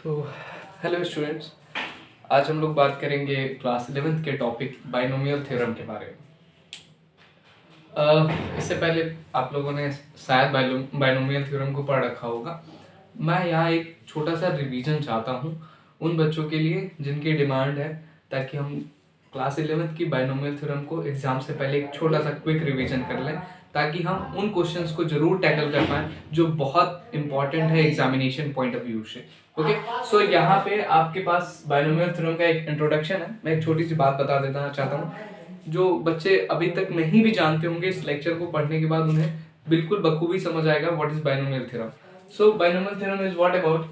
तो hello students. आज हम लोग बात करेंगे क्लास 11th के टॉपिक बाइनोमियल थ्योरम के बारे में। इससे पहले आप लोगों ने शायद बाइनोमियल थ्योरम को पढ़ रखा होगा। मैं यहाँ एक छोटा सा रिवीजन चाहता हूँ उन बच्चों के लिए जिनकी डिमांड है, ताकि हम क्लास 11th की बाइनोमियल थ्योरम को एग्जाम से पहले एक छोटा सा क्विक रिवीजन कर लें, ताकि हम उन क्वेश्चंस को जरूर टैकल कर पाएं जो बहुत इंपॉर्टेंट है एग्जामिनेशन पॉइंट ऑफ व्यू से। ओके, सो यहाँ पे आपके पास बाइनोमियल थ्योरम का एक इंट्रोडक्शन है। मैं एक छोटी सी बात बता देना चाहता हूँ। जो बच्चे अभी तक नहीं भी जानते होंगे, इस लेक्चर को पढ़ने के बाद उन्हें बिल्कुल बखूबी समझ आएगा what is binomial theorem. So binomial theorem is what about,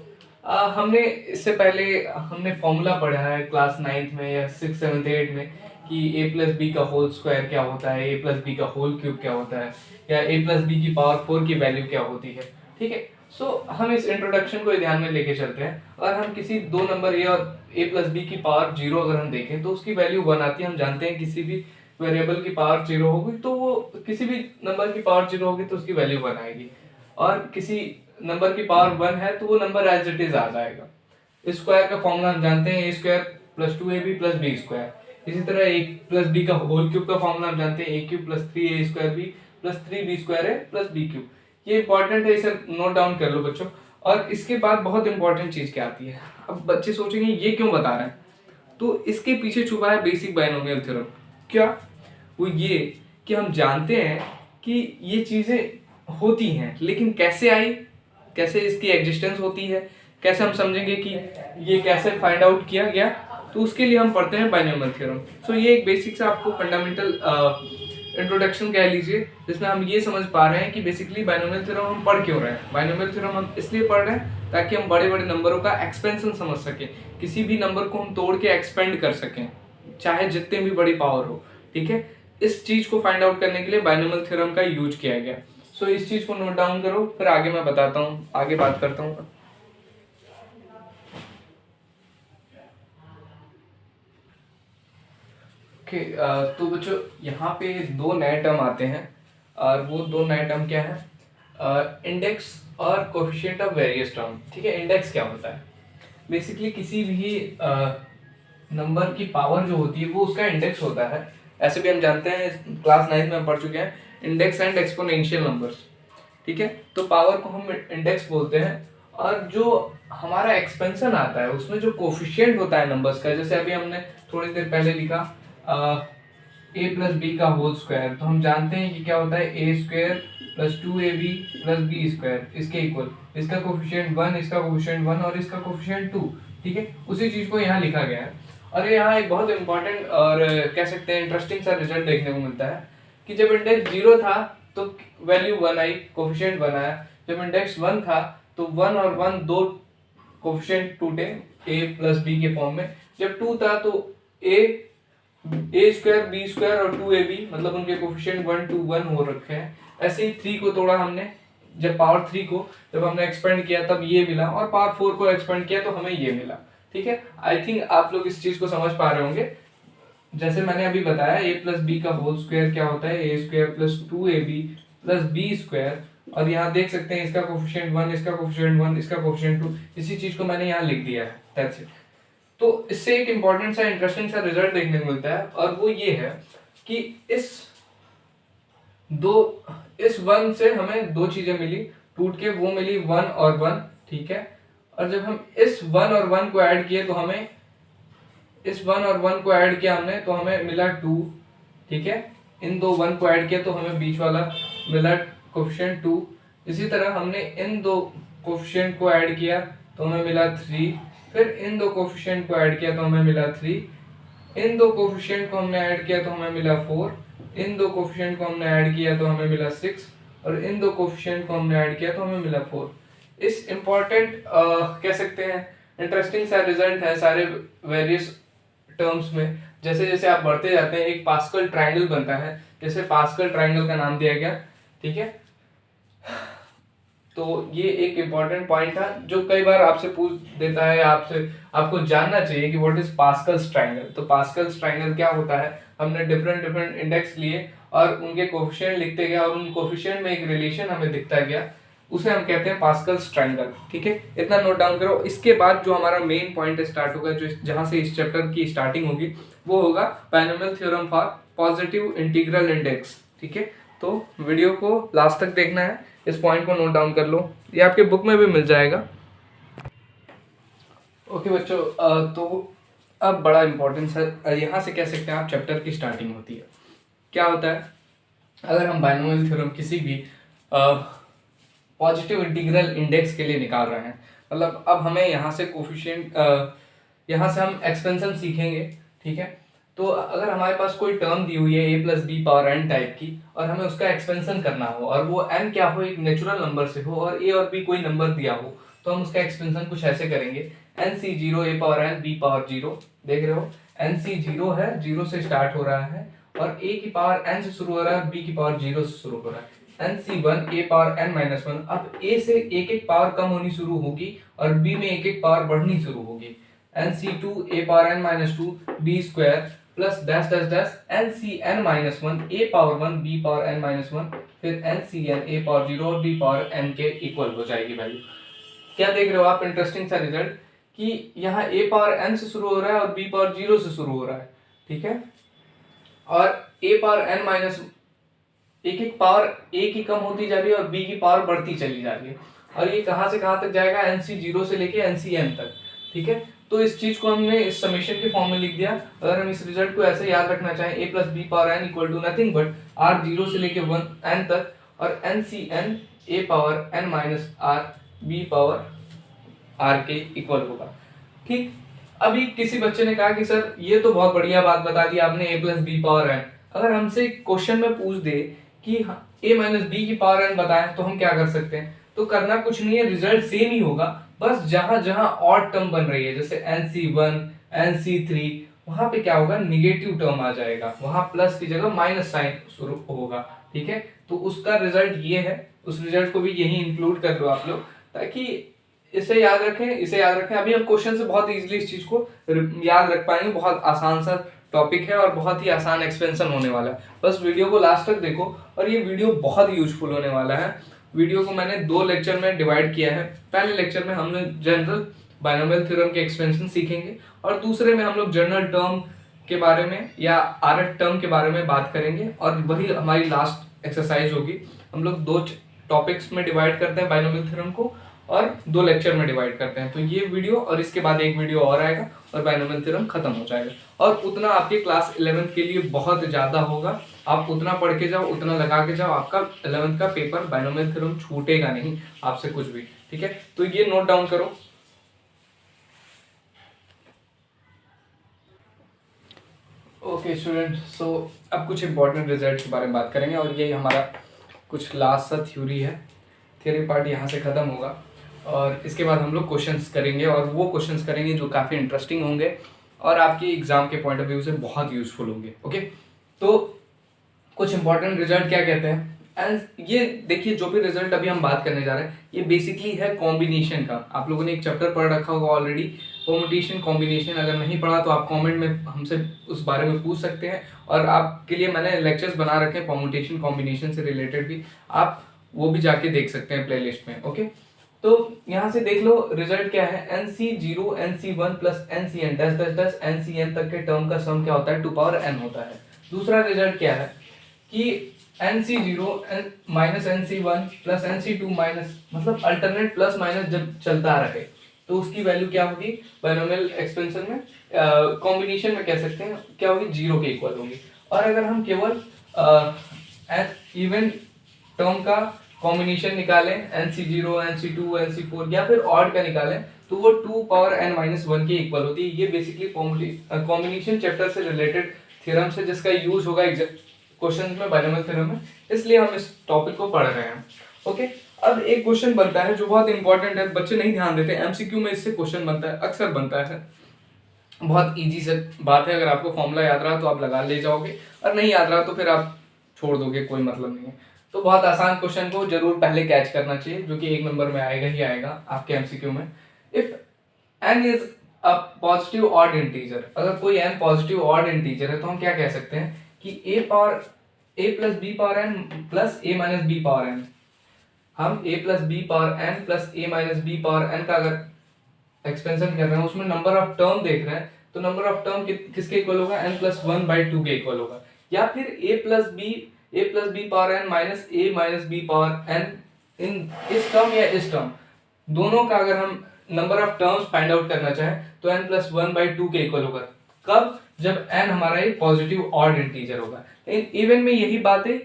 हमने इससे पहले हमने फॉर्मूला पढ़ा है क्लास 9th में या 6th 7th 8th में कि a प्लस बी का होल स्क्वायर क्या होता है, a प्लस बी का होल क्यूब क्या होता है, या a प्लस बी की पावर 4 की वैल्यू क्या होती है। ठीक है, सो हम इस इंट्रोडक्शन को ध्यान में लेके चलते हैं। और हम किसी दो नंबर a और a प्लस बी की पावर 0 अगर हम देखें तो उसकी वैल्यू 1 आती है। हम जानते हैं किसी भी वेरिएबल की पावर 0 होगी तो वो किसी भी नंबर की पावर 0 होगी तो उसकी वैल्यू 1 आएगी, और किसी नंबर की पावर 1 है तो वो नंबर एज इट इज आ जाएगा। स्क्वायर का फॉर्मूला हम जानते हैं, a square plus 2ab plus B square. इसी तरह ए प्लस बी का होल क्यूब का फॉर्मूला हम जानते हैं, a cube plus 3a square b plus 3b square है प्लस बी क्यूब। ये इंपॉर्टेंट है, इसे नोट डाउन कर लो बच्चों। और इसके बाद बहुत इंपॉर्टेंट चीज क्या आती है। अब बच्चे सोचेंगे ये क्यों बता रहे हैं, तो इसके पीछे छुपा है बेसिक बाइनोमियल थ्योरम। क्या? वो ये कि हम जानते हैं कि ये चीजें होती हैं, लेकिन कैसे आई, कैसे इसकी एग्जिस्टेंस होती है, कैसे हम समझेंगे कि ये कैसे फाइंड आउट किया गया, तो उसके लिए हम पढ़ते हैं बाइनोमियल थ्योरम। सो ये एक बेसिक सा आपको फंडामेंटल इंट्रोडक्शन कह लीजिए, जिसमें हम ये समझ पा रहे हैं कि बेसिकली बाइनोमियल थ्योरम हम पढ़ क्यों रहे हैं। बाइनोमियल थ्योरम हम इसलिए पढ़ रहे हैं ताकि हम बड़े बड़े नंबरों का एक्सपेंशन समझ सकें, किसी भी नंबर को हम तोड़ के एक्सपेंड कर सकें, चाहे जितने भी बड़ी पावर हो। ठीक है, इस चीज को फाइंड आउट करने के लिए बाइनोमियल थ्योरम का यूज किया गया। सो इस चीज को नोट डाउन करो, फिर आगे मैं बताता हूँ, आगे बात करता हूँ। ओके, तो बच्चों यहाँ पे दो नए टर्म आते हैं, और वो दो नए टर्म क्या है? इंडेक्स और कोफिशिएंट ऑफ वेरियस टर्म। ठीक है, इंडेक्स क्या होता है? बेसिकली किसी भी नंबर की पावर जो होती है वो उसका इंडेक्स होता है। ऐसे भी हम जानते हैं, क्लास 9th में हम पढ़ चुके हैं, इंडेक्स एंड एक्सपोनेंशियल नंबर्स। ठीक है, तो पावर को हम इंडेक्स बोलते हैं, और जो हमारा एक्सपेंशन आता है उसमें जो कोफिशिएंट होता है नंबर्स का, जैसे अभी हमने थोड़ी देर पहले लिखा ए प्लस बी का होल स्क्वायर, तो हम जानते हैं कि क्या होता है, a square plus 2ab plus B square इसके इक्वल, इसका कोफिशिएंट 1, इसका कोफिशिएंट 1 और इसका कोफिशिएंट 2। ठीक है, उसी चीज को यहाँ लिखा गया है। और यहाँ एक बहुत इंपॉर्टेंट और कह सकते हैं इंटरेस्टिंग सा रिजल्ट देखने को मिलता है कि जब इंडेक्स 0 था तो वैल्यू 1 आई, कोफिशिएंट 1 आया। जब इंडेक्स 1 था तो 1 और 1 दो कोफिशिएंट टूटे a प्लस बी के फॉर्म में। जब 2 था तो a स्क्वायर बी स्क्वायर और 2ab, मतलब उनके कोफिशिएंट 1 2 1 हो रखे हैं। ऐसे ही 3 को तोड़ा हमने, जब पावर 3 को जब हमने एक्सपेंड किया तब ये मिला, और पावर 4 को एक्सपेंड किया तो हमें ये मिला। ठीक है, आई थिंक आप लोग इस चीज को समझ पा रहे होंगे। जैसे मैंने अभी बताया, ए प्लस बी का होल स्क्वायर क्या होता है, a square plus 2ab plus B square, और यहाँ देख सकते हैं इसका कोफिशिएंट 1, इसका कोफिशिएंट 1, इसका कोफिशिएंट 2। इसी चीज को मैंने यहाँ लिख दिया है, दैट्स इट। तो इससे एक इंपॉर्टेंट सा इंटरेस्टिंग सा रिजल्ट देखने को मिलता है, और वो ये है कि इस 1 से हमें दो चीजें मिली टूट के, वो मिली 1 और 1। ठीक है, और जब हम इस 1 और 1 को ऐड किए तो हमें इस 1 और 1 को ऐड किया हमने तो हमें मिला 2। ठीक है, इन दो 1 को ऐड किया तो हमें बीच वाला मिला कोफिशिएंट 2। इसी तरह हमने इन दो कोफिशिएंट को ऐड किया तो हमें मिला 3, फिर इन दो कोफिशिएंट को ऐड किया तो हमें मिला 3, इन दो कोफिशिएंट को हमने ऐड किया तो हमें मिला 4, इन दो कोफिशिएंट को हमने ऐड किया तो हमें मिला 6, और इन दो कोफिशिएंट को हमने ऐड किया तो हमें मिला 4। इस इंपॉर्टेंट कह सकते हैं इंटरेस्टिंग सा रिजल्ट है सारे वेरियस टर्म्स में। जैसे जैसे आप बढ़ते जाते हैं एक पास्कल ट्रायंगल बनता है, जैसे पास्कल ट्रायंगल का नाम दिया गया। ठीक है, तो ये एक इम्पॉर्टेंट पॉइंट था जो कई बार आपसे पूछ देता है, आपको जानना चाहिए कि व्हाट इज पास्कल्स ट्रायंगल। तो पास्कल्स ट्रायंगल क्या होता है, हमने डिफरेंट डिफरेंट इंडेक्स लिए और उनके कोफिशिएंट लिखते गए, और उन कोफिशिएंट में एक रिलेशन हमें दिखता गया उसे हम कहते हैं पास्कल्स ट्रायंगल। ठीक है, इतना नोट डाउन करो। इसके बाद जो हमारा मेन पॉइंट स्टार्ट होगा, जो जहां से इस चैप्टर की स्टार्टिंग होगी, वो होगा binomial theorem for positive integral index. ठीक है, तो वीडियो को लास्ट तक देखना है, इस पॉइंट को नोट डाउन कर लो, ये आपके बुक में भी मिल जाएगा। ओके बच्चों, तो अब बड़ा इंपॉर्टेंस है, यहाँ से कह सकते हैं आप चैप्टर की स्टार्टिंग होती है। क्या होता है, अगर हम बायनोमियल थ्योरम किसी भी पॉजिटिव इंटीग्रल इंडेक्स के लिए निकाल रहे हैं, मतलब अब हमें यहाँ से कोफिशिएंट, यहाँ से हम एक्सपेंशन सीखेंगे। ठीक है, तो अगर हमारे पास कोई टर्म दी हुई है a plus B power n type की, और हमें उसका एक्सपेंशन करना हो, और वो n क्या हो, एक नेचुरल नंबर से हो, और a और b कोई नंबर दिया हो, तो हम उसका एक्सपेंशन कुछ ऐसे करेंगे, nc0 a power n b power 0। देख रहे हो, nc0 है, 0 से स्टार्ट हो रहा है, और a की पावर n से शुरू हो रहा है, b की पावर 0 से शुरू हो रहा है। nc1 a power n minus 1, अब a से एक एक पावर कम होनी शुरू होगी, और b में एक एक पावर बढ़नी शुरू होगी। nc2 a power n minus 2 b square plus dash dash dash ncn minus 1 a power 1 b power n minus 1, फिर ncn a पावर 0 और b पावर n के इक्वल हो जाएगी वैल्यू। क्या देख रहे हो आप, इंटरेस्टिंग सा रिजल्ट, कि यहाँ a पावर n से शुरू हो रहा है और b पावर 0 से शुरू हो रहा है। ठीक है, और a पावर n माइनस, एक एक पावर a की कम होती जा रही है और b की पावर बढ़ती चली जा रही है, और ये कहाँ से कहाँ तक जाएगा, nc0 से लेके ncn तक। ठीक है, तो इस चीज को हमने इस समेशन के फॉर्म में लिख दिया। अगर हम इस रिजल्ट को ऐसे याद रखना चाहें, a plus B power n equal to nothing but r0 से लेके 1 n तक, और ncn a power n minus r b power r के इक्वल होगा। ठीक, अभी किसी बच्चे ने कहा कि सर ये तो बहुत बढ़िया बात बता दी आपने, a plus B power n, अगर हमसे क्वेश्चन में पूछ दे कि a माइनस बी की पावर n बताएं, तो हम क्या कर सकते हैं? तो करना कुछ नहीं है, रिजल्ट सेम ही होगा, बस जहां जहां ऑड टर्म बन रही है, जैसे nc1 nc3, वहां पे क्या होगा, निगेटिव टर्म आ जाएगा, वहां प्लस की जगह माइनस साइन शुरू होगा। ठीक है, तो उसका रिजल्ट ये है, उस रिजल्ट को भी यही इंक्लूड कर लो आप लोग, ताकि इसे याद रखें, इसे याद रखें। अभी हम क्वेश्चन से बहुत इजीली इस चीज को याद रख पाएंगे, बहुत आसान सा टॉपिक है और बहुत ही आसान एक्सपेंशन होने वाला है। बस वीडियो को लास्ट तक देखो, और ये वीडियो बहुत ही यूजफुल होने वाला है। वीडियो को मैंने 2 लेक्चर में डिवाइड किया है। पहले लेक्चर में हम लोग जनरल बायनोमियल थ्योरम के एक्सपेंशन सीखेंगे, और दूसरे में हम लोग जनरल टर्म के बारे में या आरएफ टर्म के बारे में बात करेंगे, और वही हमारी लास्ट एक्सरसाइज होगी। हम लोग 2 टॉपिक्स में डिवाइड करते हैं बायनोमियल थ्योरम को, और 2 लेक्चर में डिवाइड करते हैं। तो ये वीडियो और इसके बाद एक वीडियो और आएगा, और बायनोमियल थ्योरम खत्म हो जाएगा, और उतना आपके क्लास 11th के लिए बहुत ज्यादा होगा। आप उतना पढ़ के जाओ, उतना लगा के जाओ, आपका 11th का पेपर बायनोमियल थ्योरम छूटेगा नहीं आपसे कुछ भी। ठीक है, तो ये नोट डाउन करो। ओके स्टूडेंट, सो अब कुछ इंपॉर्टेंट रिजल्ट के बारे में बात करेंगे, और ये हमारा कुछ लास्ट सा थ्योरी है। थ्योरी पार्ट यहाँ से खत्म होगा, और इसके बाद हम लोग क्वेश्चंस करेंगे, और वो क्वेश्चंस करेंगे जो काफ़ी इंटरेस्टिंग होंगे और आपके एग्जाम के पॉइंट ऑफ व्यू से बहुत यूजफुल होंगे। ओके, तो कुछ इंपॉर्टेंट रिजल्ट क्या कहते हैं, एंड ये देखिए, जो भी रिजल्ट अभी हम बात करने जा रहे हैं, ये बेसिकली है कॉम्बिनेशन का। आप लोगों ने एक चैप्टर पढ़ रखा होगा ऑलरेडी, परमुटेशन कॉम्बिनेशन। अगर नहीं पढ़ा तो आप कमेंट में हमसे उस बारे में पूछ सकते हैं, और आपके लिए मैंने लेक्चर्स बना रखे हैं परमुटेशन कॉम्बिनेशन से रिलेटेड भी, आप वो भी जाके देख सकते हैं प्लेलिस्ट में। ओके, तो यहाँ से देख लो रिजल्ट क्या है, nc0 nc1 plus ncn dash dash dash ncn तक के टर्म का सम क्या होता है, 2 पावर n होता है। दूसरा रिजल्ट क्या है कि nc0 minus nc1 plus nc2 minus, मतलब अल्टरनेट प्लस माइनस जब चलता रहे, तो उसकी वैल्यू क्या होगी, बायनोमियल एक्सपेंशन में, कॉम्बिनेशन में कह सकते हैं, क्या होगी, 0 के इक्वल होगी। और अगर हम केवल इवन टर्म का कॉम्बिनेशन निकालें, nc0 nc2 nc4, या फिर ऑड का निकालें, तो वो 2 पावर n माइनस 1 के इक्वल होती है। ये बेसिकली कॉम्बिनेशन चैप्टर से रिलेटेड थ्योरम से, जिसका यूज होगा क्वेश्चन में बायनोमियल थ्योरम में, इसलिए हम इस टॉपिक को पढ़ रहे हैं। ओके, अब एक क्वेश्चन बनता है जो बहुत इंपॉर्टेंट है, बच्चे नहीं ध्यान देते, एमसीक्यू में इससे क्वेश्चन बनता है, अक्सर बनता है। बहुत इजी से बात है, अगर आपको फॉर्मूला याद रहा तो आप लगा ले जाओगे, और नहीं याद रहा तो फिर आप छोड़ दोगे, कोई मतलब नहीं है। तो बहुत आसान क्वेश्चन को जरूर पहले कैच करना चाहिए, जो कि 1 नंबर में आएगा ही आएगा आपके एमसीक्यू में। If n is a positive odd integer, अगर कोई n पॉजिटिव ऑड इंटीजर है, तो हम क्या कह सकते हैं कि a plus B power n plus a minus B power n, हम a plus B power n plus a minus B power n का अगर एक्सपेंशन कर रहे हैं, उसमें नंबर ऑफ टर्म देख रहे हैं, तो नंबर ऑफ टर्म किसके इक्वल होगा, n प्लस 1/2 के इक्वल होगा। या फिर a plus B power n minus a minus B power n, इन इस टर्म या इस टर्म दोनों का अगर हम number of terms find out करना चाहें तो n प्लस 1/2 के इक्वल होगा। कब? जब n हमारा एक पॉजिटिव ऑड इंटीजर होगा। लेकिन इवन में यही बातें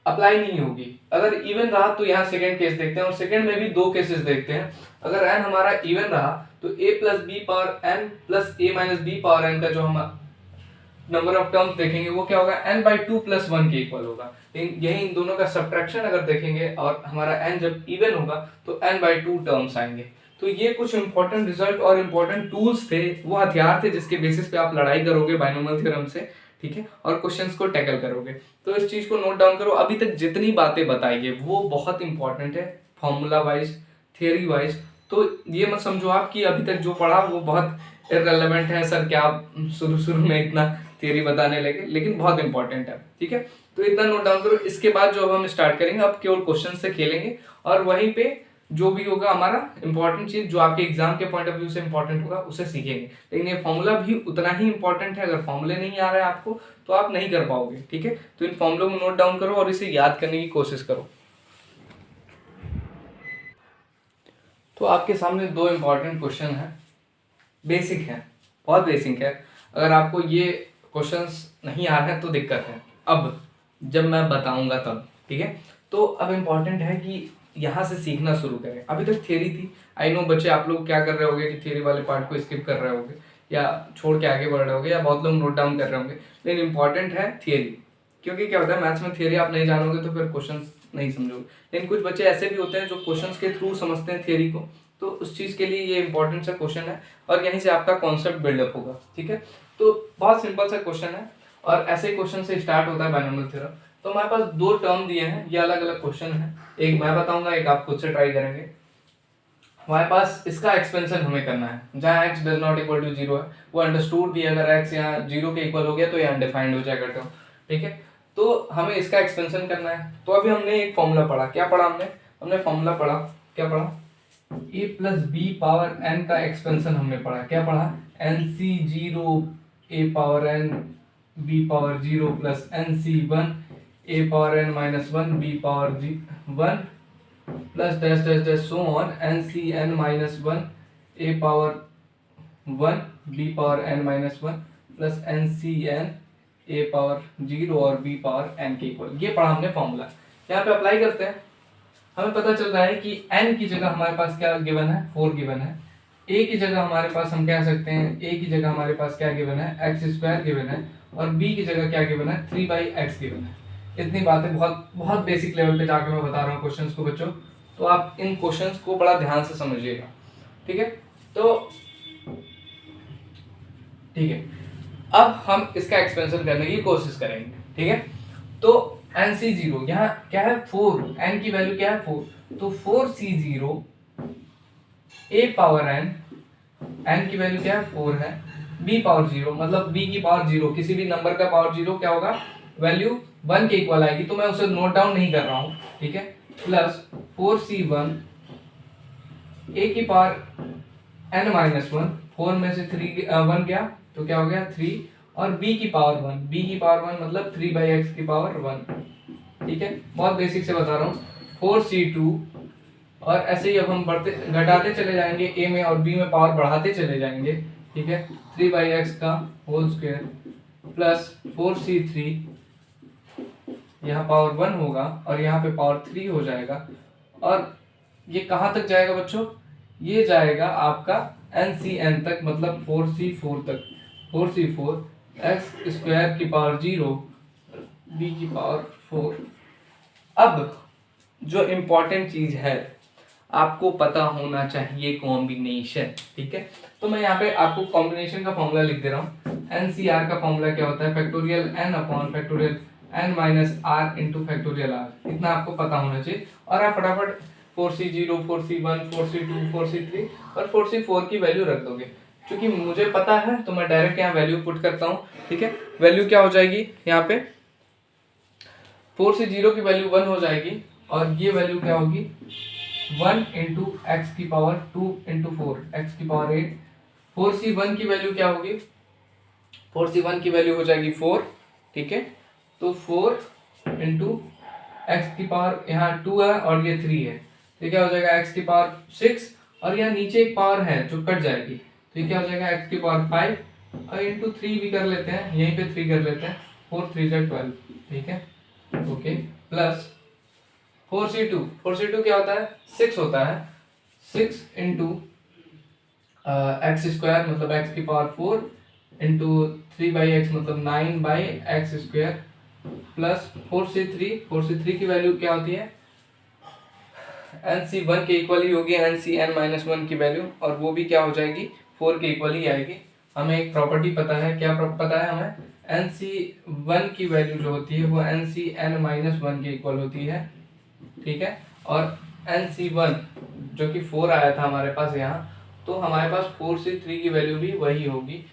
अप्लाई नहीं होगी। अगर इवन रहा तो यहाँ सेकंड केस देखते हैं, और सेकंड में भी दो केसेस देखते हैं। अगर n हमारा इवन रहा तो a plus B power n plus a minus B power n का जो हम नंबर ऑफ टर्म्स देखेंगे वो क्या होगा, n/2 प्लस 1 के इक्वल होगा। यही इन दोनों का सब्ट्रैक्शन अगर देखेंगे और हमारा n जब इवन होगा तो n/2 टर्म्स आएंगे। तो ये कुछ इंपॉर्टेंट रिजल्ट और इंपॉर्टेंट टूल्स थे, वो हथियार थे जिसके बेसिस पे आप लड़ाई करोगे बाइनोमियल थ्योरम से, ठीक है, और क्वेश्चंस को टैकल करोगे। तो इस चीज को नोट डाउन करो। अभी तक जितनी बातें बताई है वो बहुत इंपॉर्टेंट है, फॉर्मूला वाइज, थियरी वाइज। तो ये मत समझो आप कि अभी तक जो पढ़ा वो बहुत इररिलेवेंट है, सर क्या शुरू में इतना थियरी बताने लगे, लेकिन बहुत इंपॉर्टेंट है, ठीक है। तो इतना नोट डाउन करो। इसके बाद जो हम स्टार्ट करेंगे, अब केवल क्वेश्चन से खेलेंगे और वहीं पे जो भी होगा हमारा इंपॉर्टेंट चीज जो आपके एग्जाम के पॉइंट ऑफ व्यू से इंपॉर्टेंट होगा उसे सीखेंगे। लेकिन ये फॉर्मूला भी उतना ही इंपॉर्टेंट है। अगर फॉर्मूले नहीं आ रहे हैं आपको तो आप नहीं कर पाओगे, ठीक है। तो इन फॉर्मूलों को नोट डाउन करो और इसे याद करने की कोशिश करो। तो आपके सामने दो इंपॉर्टेंट क्वेश्चन है, बेसिक है, बहुत बेसिक है। अगर आपको ये क्वेश्चंस नहीं आ रहे हैं तो दिक्कत है, अब जब मैं बताऊंगा तब, ठीक है। तो अब इम्पॉर्टेंट है कि यहाँ से सीखना शुरू करें। अभी तक थियरी थी, आई नो बच्चे आप लोग क्या कर रहे होगे कि थियरी वाले पार्ट को स्किप कर रहे होगे या छोड़ के आगे बढ़ रहे होगे, या बहुत लोग नोट डाउन कर रहे होंगे। लेकिन इंपॉर्टेंट है थियरी, क्योंकि क्या होता है मैथ्स में थियरी आप नहीं जानोगे तो फिर क्वेश्चन नहीं समझोगे। लेकिन कुछ बच्चे ऐसे भी होते हैं जो क्वेश्चन के थ्रू समझते हैं थियरी को, तो उस चीज़ के लिए ये इंपॉर्टेंट सा क्वेश्चन है और यहीं से आपका कॉन्सेप्ट बिल्डअप होगा, ठीक है। तो बहुत सिंपल सा क्वेश्चन है और ऐसे क्वेश्चन से स्टार्ट होता है बाइनोमियल थ्योरम। तो हमारे पास दो टर्म दिए हैं, ये अलग अलग क्वेश्चन है, एक मैं बताऊंगा, एक आप खुद से ट्राई करेंगे। हमारे पास इसका एक्सपेंशन हमें करना है, जहाँ x does not equal to 0 है वो अंडरस्टूड भी, अगर x यहाँ 0 के इक्वल हो गया तो ये अनडिफाइंड हो जाएगा टर्म, ठीक है। तो हमें इसका एक्सपेंशन करना है। तो अभी हमने एक फॉर्मूला पढ़ा, क्या पढ़ा हमने फॉर्मूला पढ़ा, क्या पढ़ा, a plus B power n का एक्सपेंशन हमने पढ़ा, क्या पढ़ा, nc0 a power n b power 0 plus nc1 a power n minus 1 b power 1 plus dash dash dash so on ncn minus 1 a power 1 b power n minus 1 plus ncn a power 0 और b power n के equal. ये पढ़ा हमने formula. यहाँ पे apply करते हैं। हमें पता चल रहा है कि n की जगह हमारे पास क्या गिवन है, 4 गिवन है। a की जगह हमारे पास हम कह सकते हैं, a की जगह हमारे पास क्या गिवन है, x² गिवन है, और b की जगह क्या गिवन है, 3/x गिवन है। इतनी बातें बहुत बहुत बेसिक लेवल पे जाके मैं बता रहा हूँ क्वेश्चंस को बच्चों, तो आप इन क्वेश्चंस को बड़ा ध्यान से समझिएगा, ठीक है। तो ठीक है, अब हम इसका एक्सपेंशन करने की कोशिश करेंगे, ठीक है। तो nc0 यहाँ क्या है, 4, n की वैल्यू क्या है 4, तो 4c0 a पावर n की वैल्यू क्या है 4 है, b पावर 0 मतलब b की पावर 0, किसी भी नंबर का पावर 0 क्या होगा, वैल्यू 1 के इक्वल आएगी, तो मैं उसे नोट डाउन नहीं कर रहा हूँ, ठीक है। प्लस 4c1 a की पावर n माइनस 1, 4 में से 1 गया तो क्या हो गया 3, और b की पावर 1, b की पावर 1 मतलब 3/x की पावर 1, ठीक है। बहुत बेसिक से बता रहा हूँ। 4c2 और ऐसे ही अब हम बढ़ते घटाते चले जाएंगे, a में और b में पावर बढ़ाते चले जाएंगे, ठीक है। 3/x का होल स्क्वायर प्लस 4c3, यहाँ पावर 1 होगा और यहाँ पे पावर 3 हो जाएगा, और ये कहाँ तक जाएगा बच्चों, ये जाएगा आपका ncn तक, मतलब 4c4 तक, 4c4 x² की पावर 0 b की पावर 4। अब जो इम्पोर्टेंट चीज है आपको पता होना चाहिए कॉम्बिनेशन, ठीक है। तो मैं यहाँ पे आपको कॉम्बिनेशन का फॉर्मूला लिख दे रहा हूँ। NCR का फॉर्मूला क्या होता है, factorial n upon factorial n minus r into factorial r, इतना आपको पता होना चाहिए। और आप फटाफट 4c0 4c1 4c2 4c3 और 4c4 की वैल्यू रख दोगे। क्योंकि मुझे पता है तो मैं डायरेक्ट यहाँ वैल्यू पुट करता हूँ, ठीक है। वैल्यू क्या हो जाएगी यहाँ पे, 4c0 की वैल्यू 1 हो जाएगी और ये वैल्यू क्या होगी 1 इंटू एक्स की पावर 2 इंटू 4 एक्स की पावर 8। 4c1 की वैल्यू क्या होगी, 4c1 की वैल्यू हो जाएगी 4, ठीक है। तो 4 इंटू एक्स की पावर, यहाँ 2 है और ये 3 है, तो क्या हो जाएगा एक्स की पावर 6, और यहाँ नीचे एक पावर है जो कट जाएगी, तो ये क्या हो जाएगा एक्स की पावर 5 और इंटू 3 भी कर लेते हैं, यहीं पे 3 कर लेते हैं, 4 3 जा 12, ठीक है, ओके। प्लस 4c2 क्या होता है 6 होता है, 6 इंटू एक्स स्क्वायर मतलब एक्स की पावर 4 इंटू 3/x मतलब 9/x² प्लस 4c3 की वैल्यू क्या होती है nc1 के इक्वल ही होगी ncn-1 की वैल्यू, और वो भी क्या हो जाएगी 4 के इक्वल ही आएगी। हमें एक प्रॉपर्टी पता है, क्या पता है हमें, nc1 की वैल्यू जो होती है वो ncn-1 के इक्वल होती है, ठीक है। और nc1 जो कि 4 आया था हमारे पास यहाँ, तो हमारे पास 4c3 की वैल्यू भी वही होगी,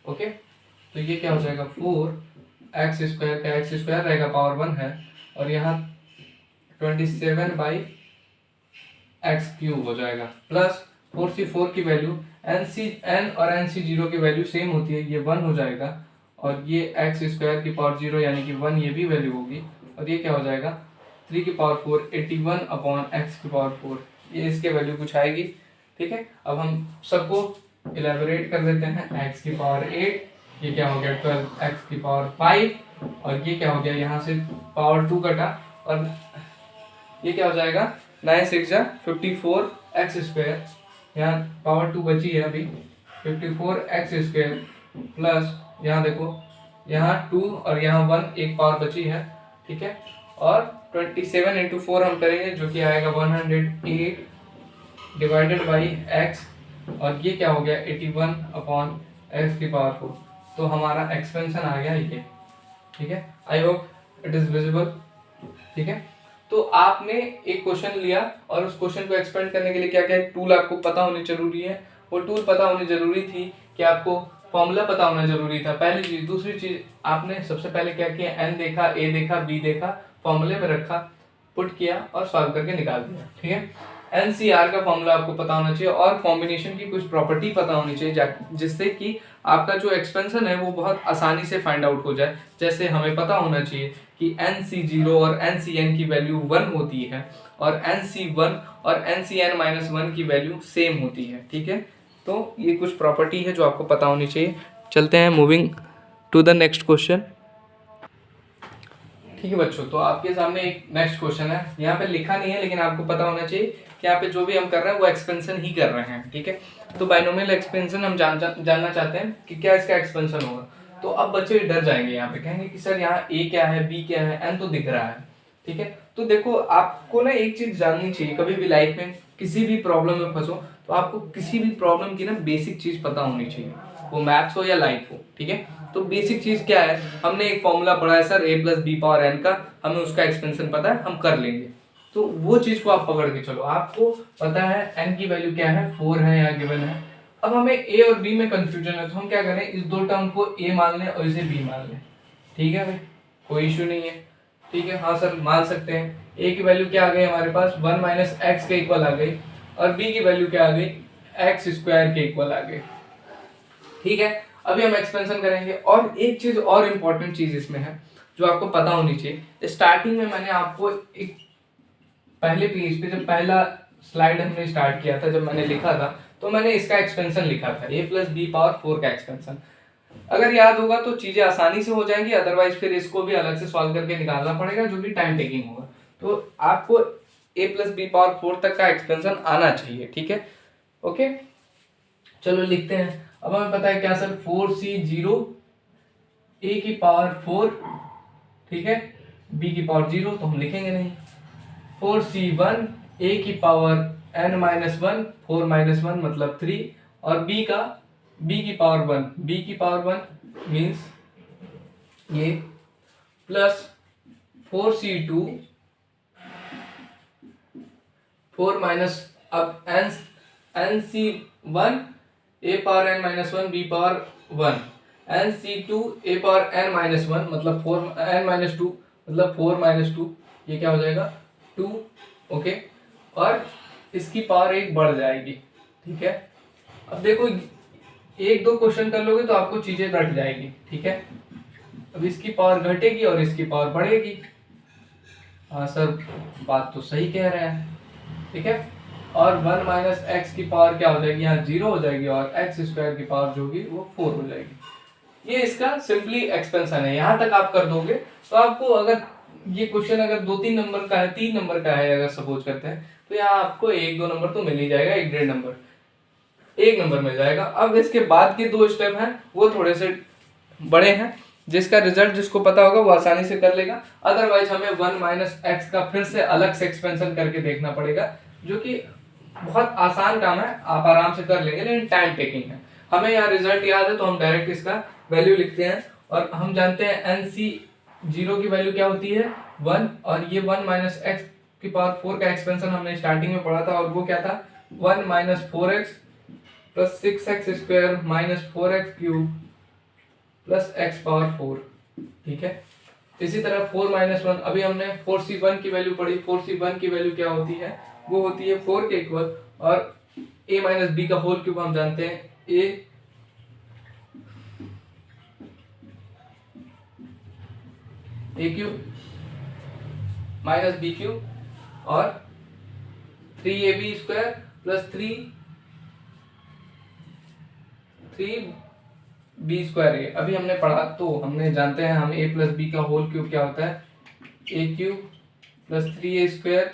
ओके। तो ये क्या हो जाएगा 4x² का x² रहेगा पावर 1 है, और यहाँ 27/x³ हो जाएगा, प्लस 4c4 की वैल्यू ncn और nc0 की वैल्यू सेम होती है, ये 1 हो जाएगा, और ये x² की पावर 0 यानी कि 1 ये भी वैल्यू होगी, और ये क्या हो जाएगा 3 की पावर 4 81/x की पावर 4, ये इसके वैल्यू कुछ आएगी, ठीक है। अब हम सबको इलेबोरेट कर देते हैं, x की पावर 8, ये क्या हो गया 12x की पावर 5, और ये क्या हो गया यहाँ से पावर 2 कटा, और ये क्या हो जाएगा 9 6 जा 54x², यहाँ पावर 2 बची है अभी 54x² प्लस यहाँ देखो यहाँ 2 और यहाँ 1 एक पावर बची है, ठीक है। और 27 इंटू 4 हम करेंगे जो कि आएगा 108 डिवाइडेड बाई x, और ये क्या हो गया 81/x की पावर 4, तो हमारा एक्सपेंशन आ गया ये, ठीक है। I hope it is visible, ठीक है। तो आपने एक क्वेश्चन लिया और उस क्वेश्चन को एक्सपेंड करने के लिए क्या क्या टूल आपको पता होनी जरूरी है, वो टूल पता होनी जरूरी थी कि आपको फॉर्मूला पता होना जरूरी था, पहली चीज। दूसरी चीज आपने सबसे पहले क्या किया, n देखा, a देखा, b देखा, फॉर्मूले में रखा, पुट किया और सॉल्व करके निकाल दिया, ठीक है। NCR का फॉर्मूला आपको पता होना चाहिए और कॉम्बिनेशन की कुछ प्रॉपर्टी पता होनी चाहिए जिससे कि आपका जो एक्सपेंशन है वो बहुत आसानी से फाइंड आउट हो जाए। जैसे हमें पता होना चाहिए कि NC0 और NCN की वैल्यू 1 होती है और NC1 और NCn-1 की वैल्यू सेम होती है, ठीक है। तो ये कुछ प्रॉपर्टी है जो आपको पता होनी चाहिए। चलते हैं moving to the next question, ठीक है बच्चों। तो आपके सामने एक नेक्स्ट क्वेश्चन है, यहाँ पे लिखा नहीं है लेकिन आपको पता होना चाहिए कि यहाँ पे जो भी हम कर रहे हैं वो एक्सपेंशन ही कर रहे हैं, ठीक है। तो बाइनोमियल एक्सपेंशन हम जानना चाहते हैं कि क्या इसका एक्सपेंशन होगा। तो अब बच्चे डर जाएंगे, यहाँ पे कहेंगे कि सर यहाँ a क्या है, b क्या है, n तो दिख रहा है, ठीक है। तो देखो आपको ना एक चीज जाननी चाहिए, कभी भी लाइफ में किसी भी प्रॉब्लम में फंसो तो आपको किसी भी प्रॉब्लम की ना बेसिक चीज पता होनी चाहिए, वो मैथ्स हो या लाइफ हो, ठीक है। तो बेसिक चीज क्या है, हमने एक फॉर्मूला पढ़ा है sir a + b power n का, हमें उसका एक्सपेंशन पता है, हम कर लेंगे। तो वो चीज को आप पकड़ के चलो, आपको पता है n की वैल्यू क्या है 4 है यहाँ गिवन है। अब हमें a और b में कंफ्यूजन है, तो हम क्या करें, इस दो टर्म को a मान लें और इसे b मान लें, ठीक है भाई, कोई इशू नहीं है, ठीक है। हाँ सर मान सकते हैं। a की वैल्यू क्या आ गई हमारे पास 1 - x के इक्वल आ गई, और b की वैल्यू क्या आ गई x² के इक्वल आ गई, ठीक है। अभी हम एक्सपेंशन करेंगे, और एक चीज और इम्पोर्टेंट चीज इसमें है जो आपको पता होनी चाहिए। स्टार्टिंग में मैंने आपको एक पहले पेज पे जब पहला स्लाइड हमने स्टार्ट किया था, जब मैंने लिखा था तो मैंने इसका एक्सपेंशन लिखा था a + b पावर 4 का एक्सपेंशन। अगर याद होगा तो चीजें आसानी से हो जाएंगी, अदरवाइज फिर इसको भी अलग से सॉल्व करके निकालना पड़ेगा जो भी टाइम टेकिंग होगा। तो आपको a + b पावर 4 तक का एक्सपेंशन आना चाहिए, ठीक है, ओके। चलो लिखते हैं। अब हमें पता है क्या सर 4c0 a की पावर 4, ठीक है, b की पावर 0 तो हम लिखेंगे नहीं। 4c1 a की पावर n-1 4 - 1 मतलब 3, और b की पावर 1, b की पावर 1 मीन्स ये, प्लस 4c2 4 माइनस, अब nc1 a power n-1 b power 1, nc2 a power n-1 मतलब 4 n-2 मतलब 4 - 2, ये क्या हो जाएगा 2, ओके, और इसकी पावर 1 बढ़ जाएगी, ठीक है। अब देखो 1-2 क्वेश्चन कर लोगे तो आपको चीजें रट जाएगी, ठीक है। अब इसकी पावर घटेगी और इसकी पावर बढ़ेगी। हाँ सर, बात तो सही कह रहे हैं, ठीक है। और 1 माइनस एक्स की पावर क्या हो जाएगी, यहाँ 0 हो जाएगी, और एक्स स्क्वायर की पावर जो होगी वो 4 हो जाएगी। ये इसका सिंपली एक्सपेंशन है। यहाँ तक आप कर दोगे तो आपको, अगर ये क्वेश्चन अगर 2-3 नंबर का है, 3 नंबर का है अगर सपोज करते हैं, तो यहाँ आपको 1-2 नंबर तो मिल ही जाएगा, 1-1.5 नंबर, 1 नंबर मिल जाएगा। अब इसके बाद के 2 स्टेप हैं वो थोड़े से बड़े हैं, जिसका रिजल्ट जिसको पता होगा वो आसानी से कर लेगा। अदरवाइज हमें 1 माइनस एक्स का फिर से अलग से एक्सपेंशन करके देखना पड़ेगा, जो कि बहुत आसान काम है, आप आराम से कर लेंगे, लेकिन टाइम टेकिंग है। हमें यहाँ रिजल्ट याद है तो हम डायरेक्ट इसका वैल्यू लिखते हैं, और हम जानते हैं NC 0 की वैल्यू क्या होती है 1, और ये 1 माइनस एक्स की पावर 4 का एक्सपेंशन हमने स्टार्टिंग में पढ़ा था, और वो क्या था 1 minus 4x plus 6x square minus 4x cube plus x power 4, ठीक है। इसी तरह 4 माइनस 1, अभी हमने 4c1 की वैल्यू पढ़ी, 4c1 की वैल्यू क्या होती है, वो होती है 4 के इक्वल, और a माइनस बी का होल क्यूब हम जानते हैं a cube minus B cube, और 3ab square plus 3b square ए। अभी हमने पढ़ा तो हमने जानते हैं हम a प्लस बी का होल क्यूब क्या होता है, a cube plus 3a square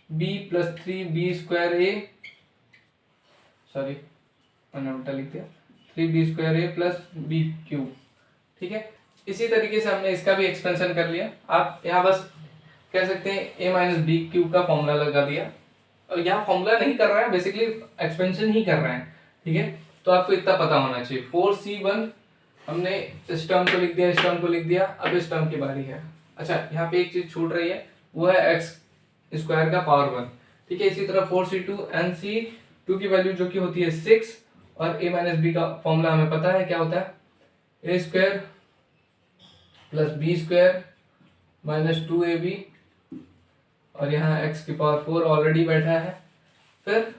b plus 3b square A, sorry मैंने उल्टा लिख दिया, 3b स्क्वायर ए प्लस b क्यूब, ठीक है। इसी तरीके से हमने इसका भी एक्सपेंशन कर लिया। आप यहाँ बस कह सकते हैं a माइनस बी क्यूब का फॉर्मूला लगा दिया, और यहाँ फॉर्मूला नहीं कर रहा है, बेसिकली एक्सपेंशन ही कर रहे हैं, ठीक है। तो आपको इतना पता होना चाहिए। 4c1 हमने इस टर्म को लिख दिया, इस टर्म को लिख दिया, अब इस टर्म की बारी है। अच्छा, यहाँ पे एक चीज छूट रही है, वो है एक्स स्क्वायर का पावर 1, ठीक है। इसी तरह 4c2 NC2 की वैल्यू जो कि होती है 6, और a माइनस बी का फॉर्मूला हमें पता है क्या होता है, a square plus B square minus 2ab, और यहाँ x की पावर 4 ऑलरेडी बैठा है। फिर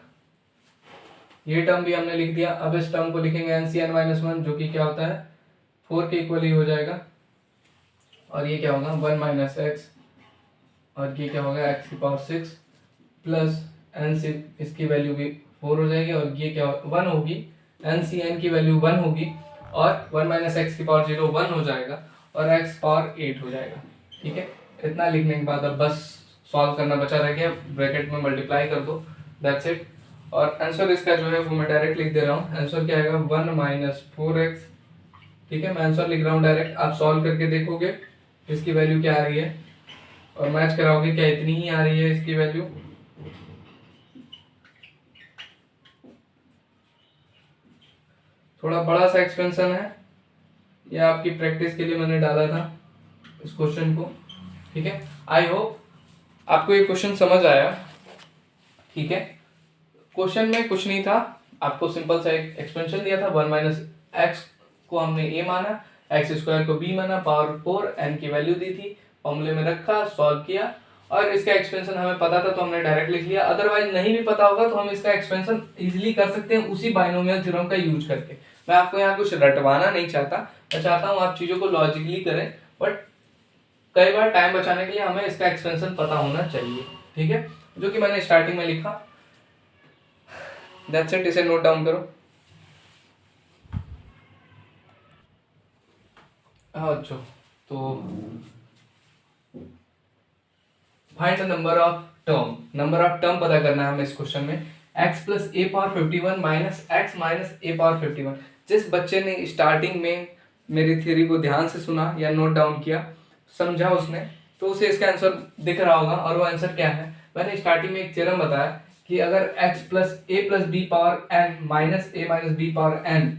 ये टर्म भी हमने लिख दिया। अब इस टर्म को लिखेंगे NCn माइनस 1, जो कि क्या होता है 4 के इक्वल ही हो जाएगा, और ये क्या होगा 1 माइनस एक्स, और ये क्या होगा x की पावर 6 प्लस NC, इसकी वैल्यू भी 4 हो जाएगी, और ये क्या 1 होगी, NCn की वैल्यू 1 होगी, और 1 माइनस एक्स की पावर 0 1 हो जाएगा, और x पावर 8 हो जाएगा, ठीक है। इतना लिखने के बाद अब बस सॉल्व करना बचा रह गया, ब्रैकेट में मल्टीप्लाई कर दो, दैट्स इट। और आंसर इसका जो है वो मैं डायरेक्ट लिख दे रहा हूँ। आंसर क्या आएगा 1 माइनस 4x, ठीक है। मैं आंसर लिख रहा हूँ डायरेक्ट, आप सॉल्व करके देखोगे इसकी वैल्यू क्या आ रही है, और मैच कराओगे क्या इतनी ही आ रही है इसकी वैल्यू। थोड़ा बड़ा सा एक्सपेंशन है, यह आपकी प्रैक्टिस के लिए मैंने डाला था इस क्वेश्चन को, ठीक है। आई होप आपको ये क्वेश्चन समझ आया, ठीक है। क्वेश्चन में कुछ नहीं था, आपको सिंपल सा एक एक्सपेंशन दिया था, 1 माइनस एक्स को हमने a माना, एक्स स्क्वायर को b माना, पावर 4 n की वैल्यू दी थी, फॉर्मूले में रखा, सॉल्व किया, और इसका एक्सपेंशन हमें पता था तो हमने डायरेक्ट लिख लिया। अदरवाइज नहीं भी पता होगा तो हम इसका एक्सपेंशन इजीली कर सकते हैं उसी बाइनोमियल थ्योरम का यूज करके। मैं आपको यहाँ कुछ रटवाना नहीं चाहता, मैं चाहता हूँ आप चीजों को लॉजिकली करें, बट कई बार टाइम बचाने के लिए हमें इसका एक्सपेंशन पता होना चाहिए, ठीक है, जो कि मैंने स्टार्टिंग में लिखा। दैट्स इट, इसे नोट डाउन करो। अच्छा, तो find the number of term, number of term पता करना है हमें इस क्वेश्चन में। x प्लस ए पावर 51 माइनस एक्स माइनस ए पावर 51। जिस बच्चे ने स्टार्टिंग में मेरी थ्योरी को ध्यान से सुना या नोट डाउन किया, समझा उसने, तो उसे इसका आंसर दिख रहा होगा। और वो आंसर क्या है, मैंने स्टार्टिंग में एक थ्योरम बताया कि अगर x plus B power n minus a minus B power n,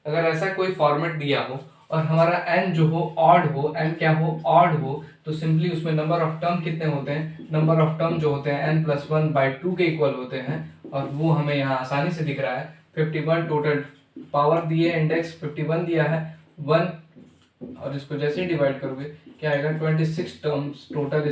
अगर ऐसा कोई फॉर्मेट दिया हो और हमारा n जो हो ऑड हो, n क्या हो ऑड हो, तो सिंपली उसमें नंबर ऑफ टर्म कितने होते हैं, नंबर ऑफ टर्म जो होते हैं n प्लस 1/2 के इक्वल होते हैं, और वो हमें यहाँ आसानी से दिख रहा है। 51 टोटल पावर दिए, इंडेक्स 51 दिया है 1, और इसको जैसे ही डिवाइड करोगे क्या आएगा 26 टर्म्स टोटल